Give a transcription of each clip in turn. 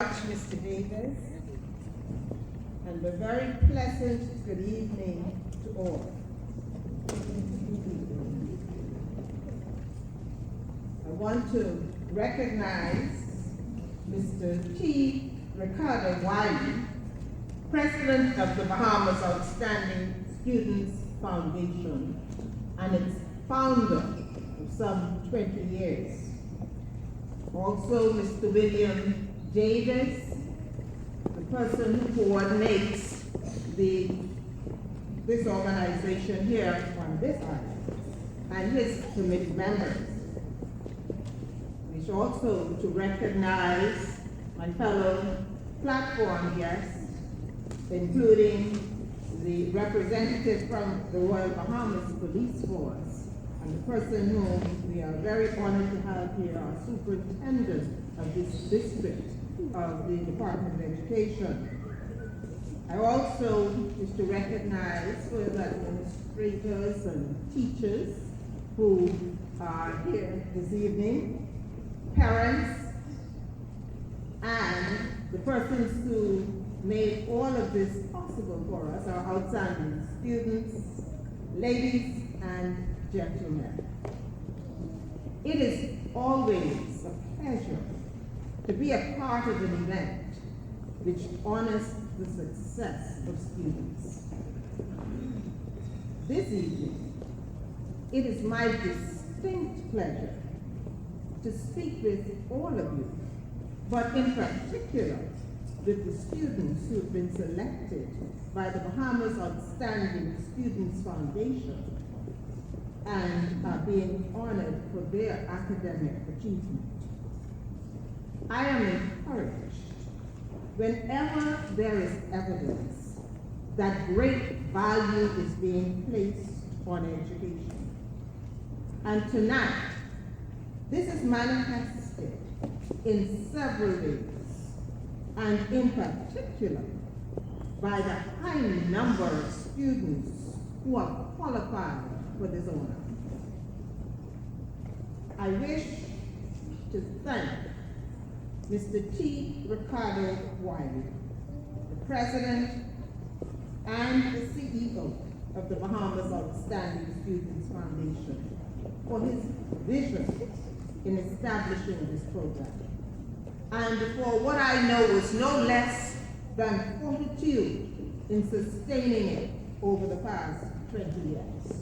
Mr. Davis, and a very pleasant good evening to all. I want to recognize Mr. T. Ricardo Wiley, President of the Bahamas Outstanding Students Foundation and its founder of some 20 years. Also, Mr. William Davis, the person who coordinates this organization here on this island, and his committee members. We should also to recognize my fellow platform guests, including the representative from the Royal Bahamas Police Force, and the person whom we are very honored to have here, our superintendent of this district of the Department of Education. I also wish to recognize further administrators and teachers who are here this evening, parents, and the persons who made all of this possible for us, our outstanding students, ladies and gentlemen. It is always a pleasure to be a part of an event which honors the success of students. This evening, it is my distinct pleasure to speak with all of you, but in particular with the students who have been selected by the Bahamas Outstanding Students Foundation and are being honored for their academic achievement. I am encouraged whenever there is evidence that great value is being placed on education. And tonight, this is manifested in several ways, and in particular by the high number of students who are qualified for this honor. I wish to thank Mr. T. Ricardo Wiley, the President and the CEO of the Bahamas Outstanding Students Foundation, for his vision in establishing this program, and for what I know was no less than fortitude in sustaining it over the past 20 years.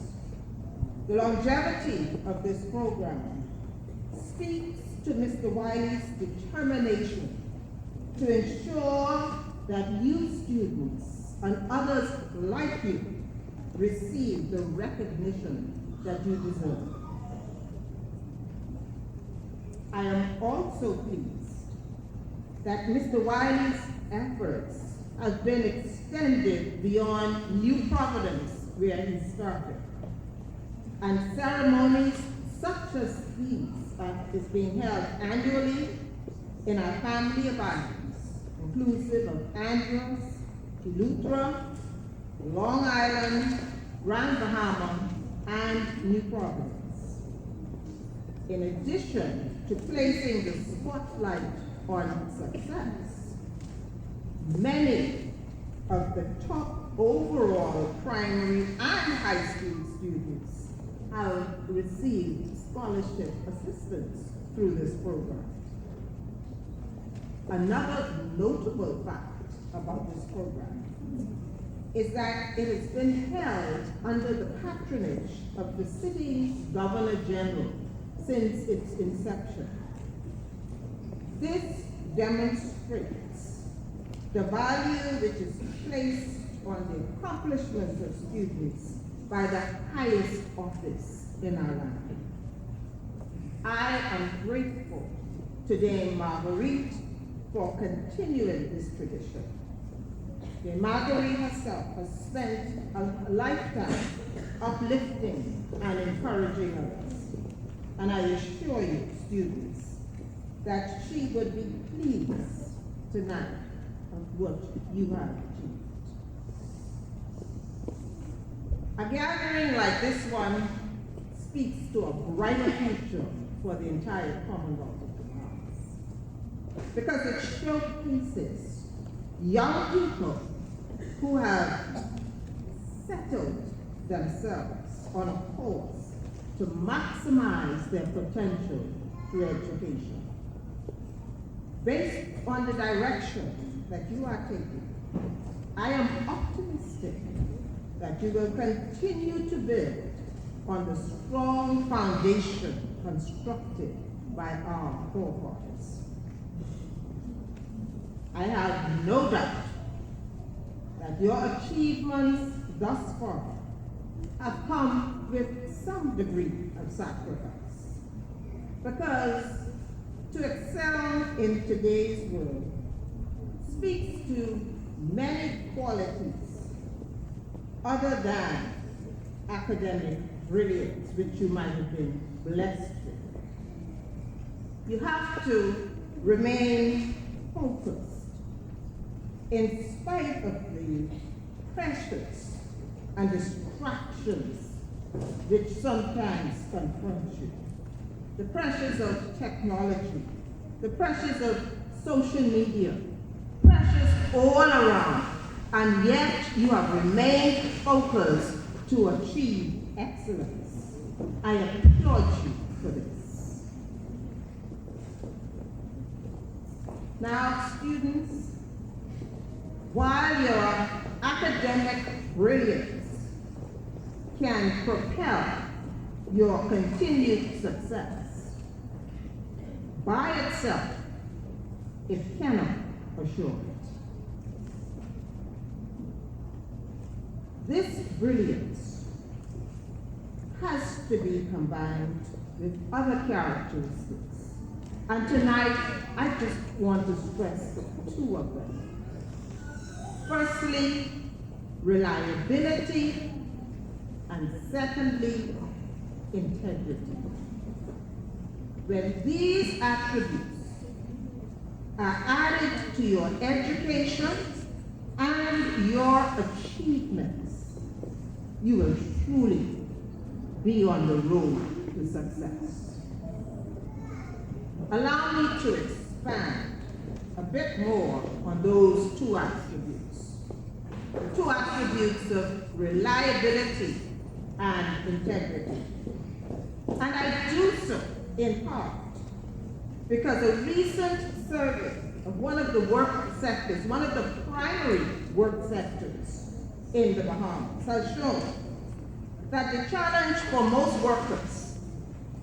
The longevity of this program speaks to Mr. Wiley's determination to ensure that you students and others like you receive the recognition that you deserve. I am also pleased that Mr. Wiley's efforts have been extended beyond New Providence, where he started, and ceremonies such as these is being held annually in our family of islands, inclusive of Andros, Eleuthera, Long Island, Grand Bahama, and New Providence. In addition to placing the spotlight on success, many of the top overall primary and high school students have received scholarship assistance through this program. Another notable fact about this program is that it has been held under the patronage of the city's Governor General since its inception. This demonstrates the value which is placed on the accomplishments of students by the highest office in our land. I am grateful to Dame Marguerite for continuing this tradition. Dame Marguerite herself has spent a lifetime uplifting and encouraging others. And I assure you, students, that she would be pleased tonight of what you have achieved. A gathering like this one speaks to a brighter future for the entire Commonwealth of the Bahamas. because it showcases young people who have settled themselves on a course to maximize their potential through education. Based on the direction that you are taking, I am optimistic that you will continue to build on the strong foundation constructed by our forefathers. I have no doubt that your achievements thus far have come with some degree of sacrifice, because to excel in today's world speaks to many qualities other than academic brilliance, which you might have been blessed with. You have to remain focused in spite of the pressures and distractions which sometimes confront you. The pressures of technology, the pressures of social media, pressures all around, and yet you have remained focused to achieve excellence. I applaud you for this. Now, students, while your academic brilliance can propel your continued success, by itself, it cannot assure it. This brilliance has to be combined with other characteristics. And tonight, I just want to stress two of them. Firstly, reliability, and secondly, integrity. When these attributes are added to your education and your achievements, you will truly be on the road to success. Allow me to expand a bit more on those two attributes. The two attributes of reliability and integrity. And I do so in part because a recent survey of one of the work sectors, one of the primary work sectors in the Bahamas, has shown that the challenge for most workers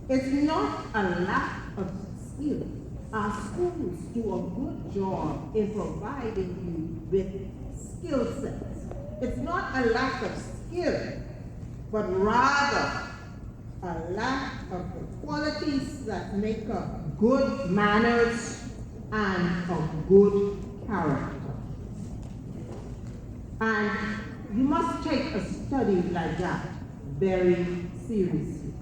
is not a lack of skill. Our schools do a good job in providing you with skill sets. It's not a lack of skill, but rather a lack of the qualities that make up good manners and a good character. And you must take a study like that very seriously.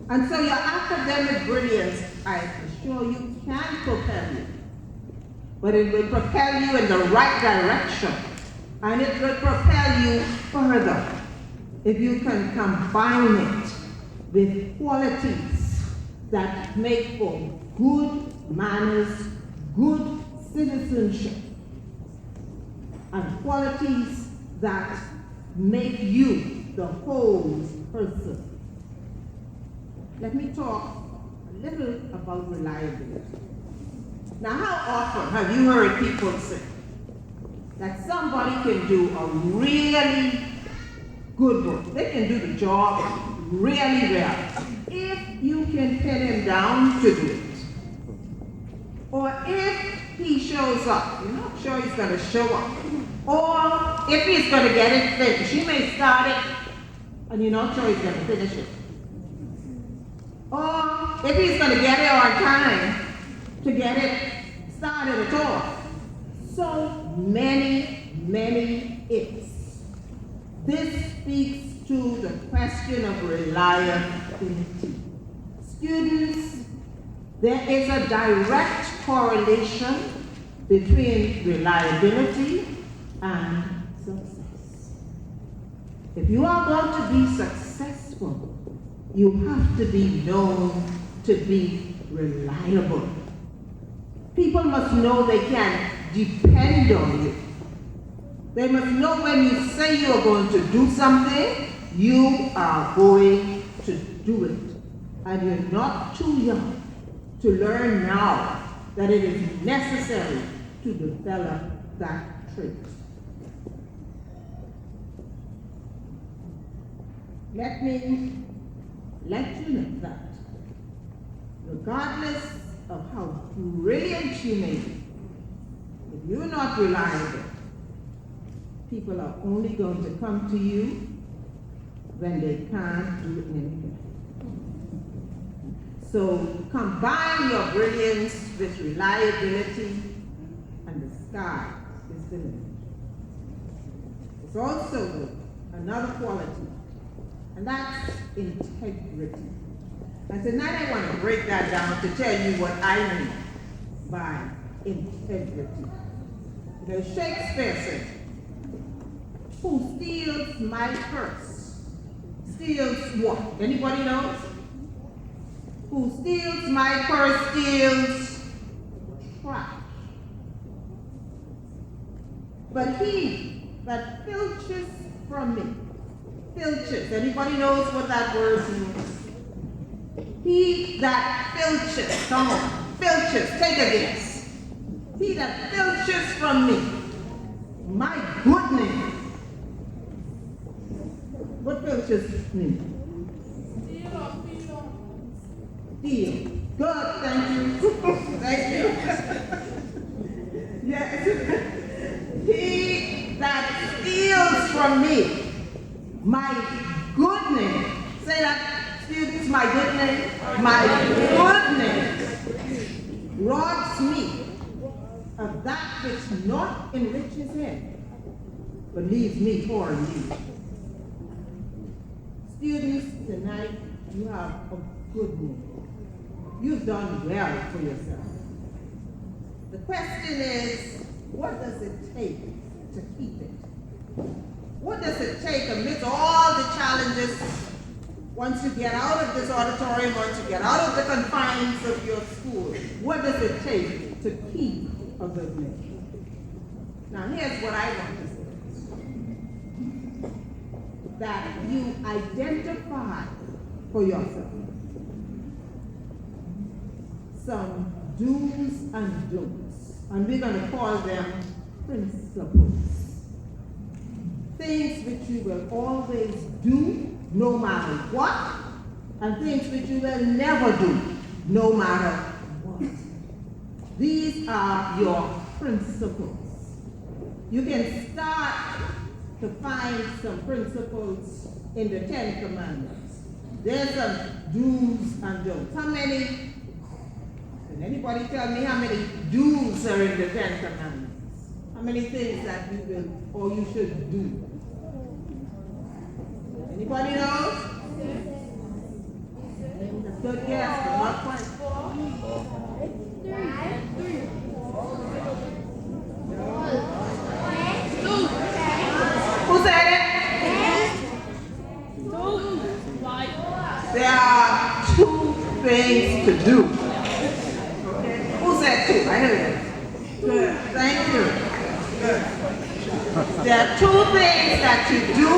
And so your academic brilliance, I assure you, can propel you. But it will propel you in the right direction. And it will propel you further if you can combine it with qualities that make for good manners, good citizenship, and qualities that make you the whole person. Let me talk a little about reliability. Now, how often have you heard people say that somebody can do a really good work? They can do the job really well if you can pin him down to do it. Or if he shows up, you're not sure he's going to show up. Or if he's going to get it finished. He may start it and you're not sure he's going to finish it. Or if he's going to get it on time to get it started at all. So many ifs. This speaks to the question of reliability. Students, there is a direct correlation between reliability and success. If you are going to be successful, you have to be known to be reliable. People must know they can depend on you. They must know when you say you are going to do something, you are going to do it. And you're not too young to learn now that it is necessary to develop that trait. Let me let you know that regardless of how brilliant you may be, if you're not reliable, people are only going to come to you when they can't do anything. So combine your brilliance with reliability, and the sky is the limit. It's also another quality, and that's integrity. And tonight I want to break that down to tell you what I mean by integrity. Because Shakespeare said, "Who steals my purse steals what?" Anybody knows? Who steals my purse steals trash. But he that filches from me, filches, anybody knows what that word means? He that filches, come on, filches, take a guess. He that filches from me, my goodness. What filches mean? Steal. Good, thank you. Thank you. Yes. He that steals from me, my goodness. Say that, steals my goodness. My goodness robs me of that which not enriches him, but leaves me poor indeed. Students, tonight you have a good name. You've done well for yourself. The question is, what does it take to keep it? What does it take amidst all the challenges once you get out of this auditorium, once you get out of the confines of your school? What does it take to keep a good name? Now here's what I want to say. That you identify for yourself some do's and don'ts, and we're going to call them principles. Things which you will always do no matter what, and things which you will never do no matter what. These are your principles. You can start to find some principles in the Ten Commandments. There's some do's and don'ts. How many? Can anybody tell me how many do's are in the Ten Commandments? How many things that you will or you should do? Anybody knows? That's a good guess, but not quite. Who said it? There are 2 things to do. Okay. Who said 2? I heard it. Good. Thank you. Good. There are 2 things that you do,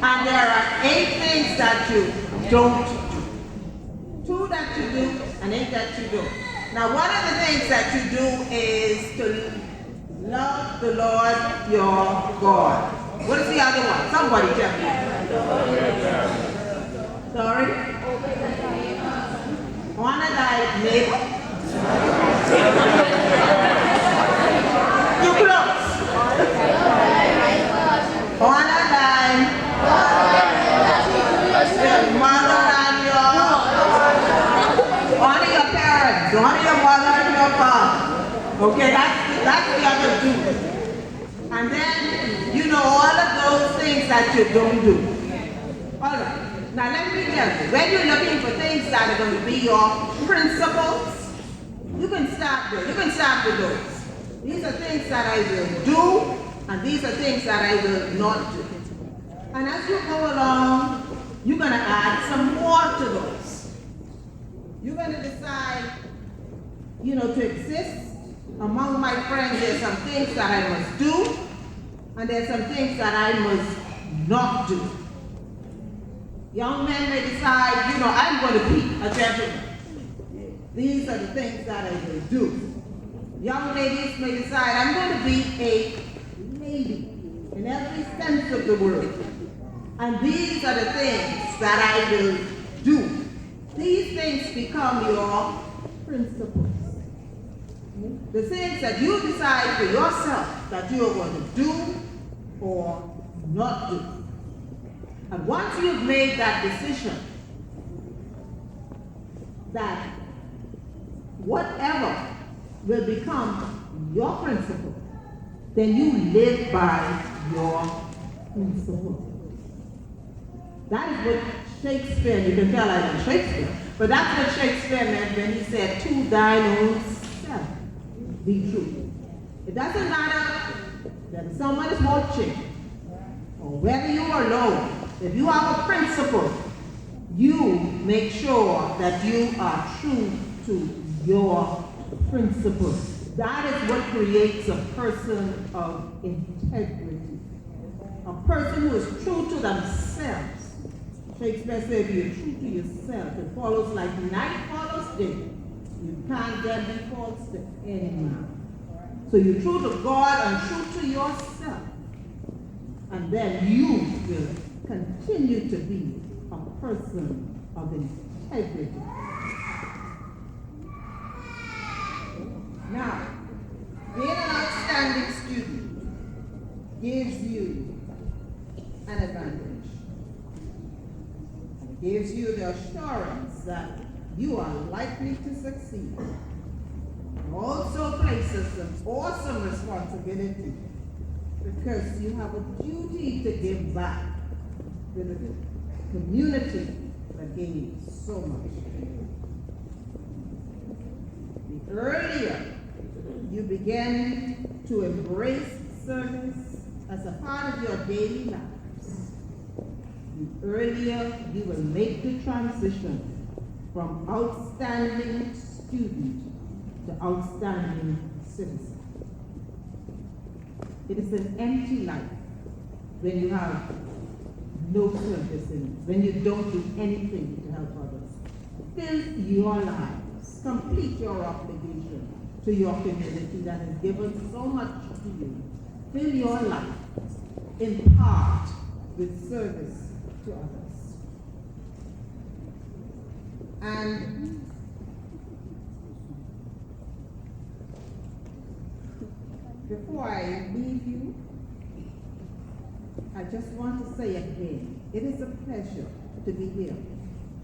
and there are 8 things that you don't do. 2 that you do and 8 that you don't. Now, one of the things that you do is to love the Lord your God. What is the other one? Somebody tell me. Sorry? Honor thy neighbor. You close. Honor thy mother and honor your parents. Honor your mother and your father. Okay, that's the other do. And then you know all of those things that you don't do. All right. Now let me tell you, when you're looking for things that are going to be your principles, you can start there. You can start with those. These are things that I will do, and these are things that I will not do. And as you go along, you're going to add some more to those. You're going to decide to exist among my friends, there's some things that I must do, and there's some things that I must not do. Young men may decide, I'm going to be a gentleman. These are the things that I will do. Young ladies may decide, I'm going to be a lady in every sense of the word. And these are the things that I will do. These things become your principles. The things that you decide for yourself that you are going to do or not do. And once you've made that decision, that whatever will become your principle, then you live by your principle. That is what Shakespeare, you can tell I know Shakespeare, but that's what Shakespeare meant when he said, to thine own self be true. It doesn't matter that someone is watching, or whether you're alone. If you have a principle, you make sure that you are true to your principle. That is what creates a person of integrity. A person who is true to themselves. Shakespeare said, if you're true to yourself, it follows like night follows day. You can't get be false to any man. So you're true to God and true to yourself. And then you will continue to be a person of integrity. Now, being an outstanding student gives you an advantage. It gives you the assurance that you are likely to succeed. It also places an awesome responsibility because you have a duty to give back to the community that gave so much. The earlier you begin to embrace service as a part of your daily lives, the earlier you will make the transition from outstanding student to outstanding citizen. It is an empty life when you have no service in it, when you don't do anything to help others. Fill your lives, complete your obligation to your community that has given so much to you. Fill your life in part with service to others. And before I leave you, I just want to say again, it is a pleasure to be here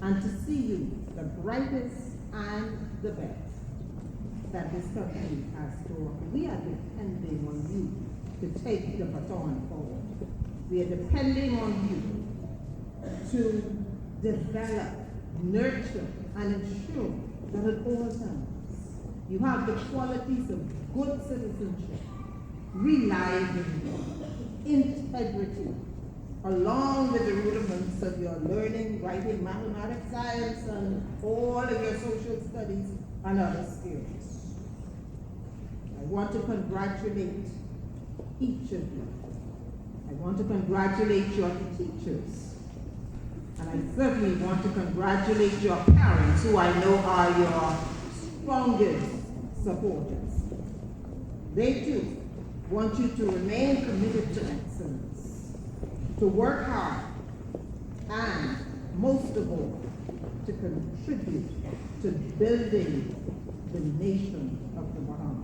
and to see you, the brightest and the best that this country has to offer. We are depending on you to take the baton forward. We are depending on you to develop, nurture, and ensure that at all times you have the qualities of good citizenship, reliability, integrity, along with the rudiments of your learning, writing, mathematics, science, and all of your social studies and other skills. I want to congratulate each of you. I want to congratulate your teachers. And I certainly want to congratulate your parents, who I know are your strongest supporters. They too want you to remain committed to excellence, to work hard, and most of all, to contribute to building the nation of the Bahamas.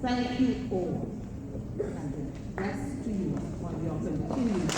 Thank you all, and the best to you on your continued